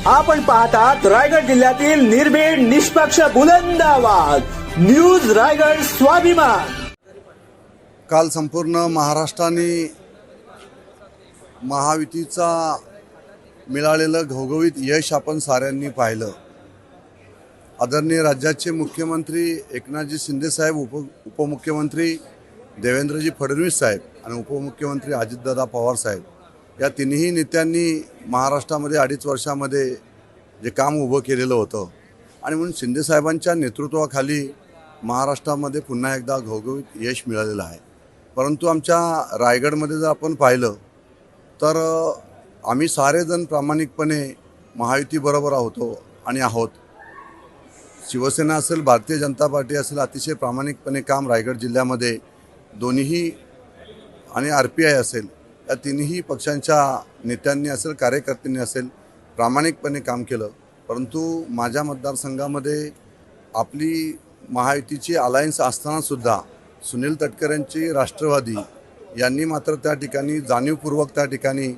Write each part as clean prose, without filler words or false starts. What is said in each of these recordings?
आपण पाहतात रायगड जिल्ह्यातील निर्भीड निष्पक्ष बुलंद आवाज न्यूज रायगड स्वाभिमान। काल संपूर्ण महाराष्ट्राने महायुतीचा मिळालेलं घवघवीत यश आपण साऱ्यांनी पाहिलं। आदरणीय राज्याचे मुख्यमंत्री एकनाथजी शिंदे साहेब, उपमुख्यमंत्री देवेंद्रजी फडणवीस साहेब आणि उपमुख्यमंत्री अजितदादा पवार साहेब या तिन्ही नेत्यांनी महाराष्ट्रामध्ये 2.5 वर्षामध्ये जे काम उभं केलेलं होतं आणि म्हणून शिंदे साहेबांच्या नेतृत्वाखाली महाराष्ट्रामध्ये पुन्हा एकदा घवघवीत यश मिळालेलं आहे। परंतु आमच्या रायगडमध्ये जर आपण पाहिलं तर आम्ही सारेजण प्रामाणिकपणे महायुतीबरोबर होतो आणि आहोत। शिवसेना असेल, भारतीय जनता पार्टी असेल, अतिशय प्रामाणिकपणे काम रायगड जिल्ह्यामध्ये दोन्हीही आणि RPI असेल या तिन्ही पक्षांच्या नेत्यांनी असेल, कार्यकर्त्यांनी असेल प्रामाणिकपणे काम केलं। परंतु माझ्या मतदारसंघामध्ये आपली महायुतीची अलायन्स असतानासुद्धा सुनील तटकरेंची राष्ट्रवादी यांनी मात्र त्या ठिकाणी जाणीवपूर्वक त्या ठिकाणी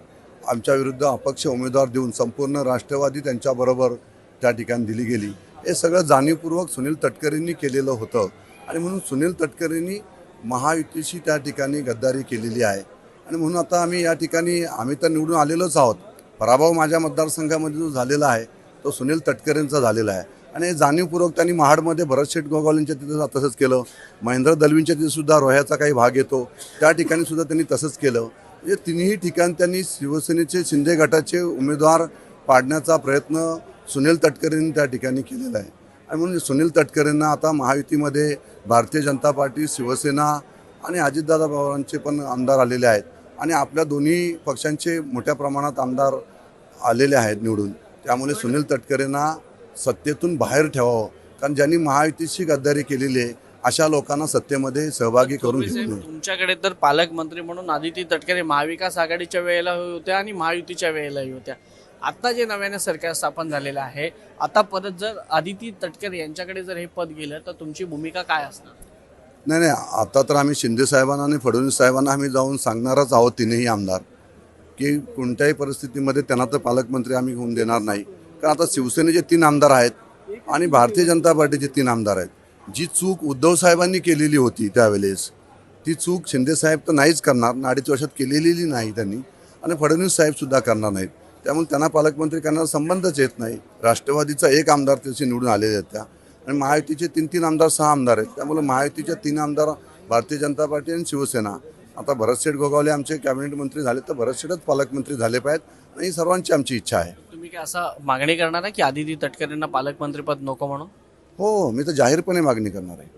आमच्या विरुद्ध अपक्ष उमेदवार देऊन संपूर्ण राष्ट्रवादी त्यांच्याबरोबर त्या ठिकाणी दिली गेली। हे सगळं जाणीवपूर्वक सुनील तटकरेंनी केलेलं होतं आणि म्हणून सुनील तटकरेंनी महायुतीशी त्या ठिकाणी गद्दारी केलेली आहे आणि म्हणून आता आम्ही तर निवडून आलेलोच आहोत। पराभव माझ्या मतदारसंघामध्ये जो झालेला आहे तो सुनील तटकरेंचा झालेला आहे आणि जाणीवपूर्वक त्यांनी महाडमध्ये भरत शेठ गोगावलेंच्या तिथं तसंच केलं, महेंद्र दलवींच्या तिथंसुद्धा रोह्याचा काही भाग येतो त्या ठिकाणीसुद्धा त्यांनी तसंच केलं। म्हणजे तिन्ही ठिकाणी त्यांनी शिवसेनेचे शिंदे गटाचे उमेदवार पाडण्याचा प्रयत्न सुनील तटकरेंनी त्या ठिकाणी केलेला आहे आणि म्हणून सुनील तटकरेंना आता महायुतीमध्ये भारतीय जनता पार्टी, शिवसेना आणि अजितदादा पवारांचे पण आमदार आलेले आहेत आणि आपल्या दोन्ही पक्षांचे मोठ्या प्रमाणात आमदार आलेले आहेत निवडून। त्यामुळे सुनील तटकरेंना सत्तेतून बाहेर ठेवावं, कारण ज्यांनी महायुतीशी गद्दारी केलेली आहे अशा लोकांना सत्तेमध्ये सहभागी करून घेऊ। तुमच्याकडे तर पालकमंत्री म्हणून आदिती तटकरे महाविकास आघाडीच्या वेळेला होत्या आणि महायुतीच्या वेळेलाही होत्या। आता जे नव्याने सरकार स्थापन झालेलं आहे, आता परत जर आदिती तटकरे यांच्याकडे जर हे पद गेलं तर तुमची भूमिका काय असणार? नाही, आता तर आम्ही शिंदे साहेबांना आणि फडणवीस साहेबांना आम्ही जाऊन सांगणारच आहोत तिन्ही आमदार की कोणत्याही परिस्थितीमध्ये त्यांना तर पालकमंत्री आम्ही होऊन देणार नाही। कारण आता शिवसेनेचे 3 आमदार आहेत आणि भारतीय जनता पार्टीचे 3 आमदार आहेत। जी चूक उद्धव साहेबांनी केलेली होती त्यावेळेस ती चूक शिंदे साहेब तर नाहीच करणार, 2.5 वर्षात केलेली नाही त्यांनी आणि फडणवीस साहेबसुद्धा करणार नाहीत। त्यामुळे त्यांना पालकमंत्री करण्याचा संबंधच येत नाही। राष्ट्रवादीचा 1 आमदार त्याचे निवडून आलेले आहेत त्या आणि महायुतीचे 3 आमदार 6 आमदार आहेत। त्यामुळे महायुतीच्या 3 आमदार भारतीय जनता पार्टी आणि शिवसेना। आता भरत शेठ गोगावले आमचे कॅबिनेट मंत्री झाले तर भरत शेठच पालकमंत्री झाले पाहिजेत आणि सर्वांची आमची इच्छा आहे। तुम्ही काय असं मागणी करणार आहे की आदिती तटकरेंना पालकमंत्रीपद नको म्हणून? हो, मी तर जाहीरपणे मागणी करणार आहे।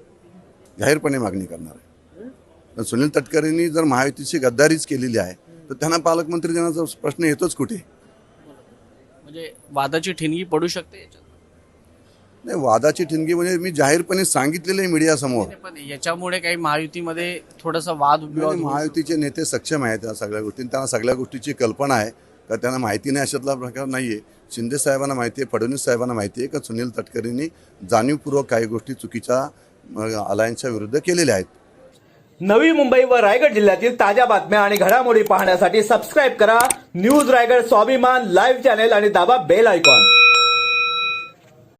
सुनील तटकरेंनी जर महायुतीची गद्दारीच केलेली आहे तर त्यांना पालकमंत्री देण्याचा प्रश्न येतोच कुठे? म्हणजे वादाची ठिणगी पडू शकते याच्यात? नाही, वादाची ठिणगी म्हणजे मी जाहीरपणे सांगितलेलं आहे मीडियासमोर। पण याच्यामुळे काही महायुतीमध्ये थोडासा वाद महायुतीचे नेते सक्षम आहेत त्या सगळ्या गोष्टी, त्यांना सगळ्या गोष्टीची कल्पना आहे का त्यांना माहिती नाही अशातला प्रकार नाही आहे। शिंदे साहेबांना माहिती आहे, फडणवीस साहेबांना माहिती आहे का सुनील तटकरेंनी जाणीवपूर्वक काही गोष्टी चुकीच्या अलायन्सच्या विरुद्ध केलेल्या आहेत। नवी मुंबई व रायगड जिल्ह्यातील ताज्या बातम्या आणि घडामोडी पाहण्यासाठी सबस्क्राईब करा न्यूज रायगड स्वाभिमान लाईव्ह चॅनेल आणि दाबा बेल आयकॉन।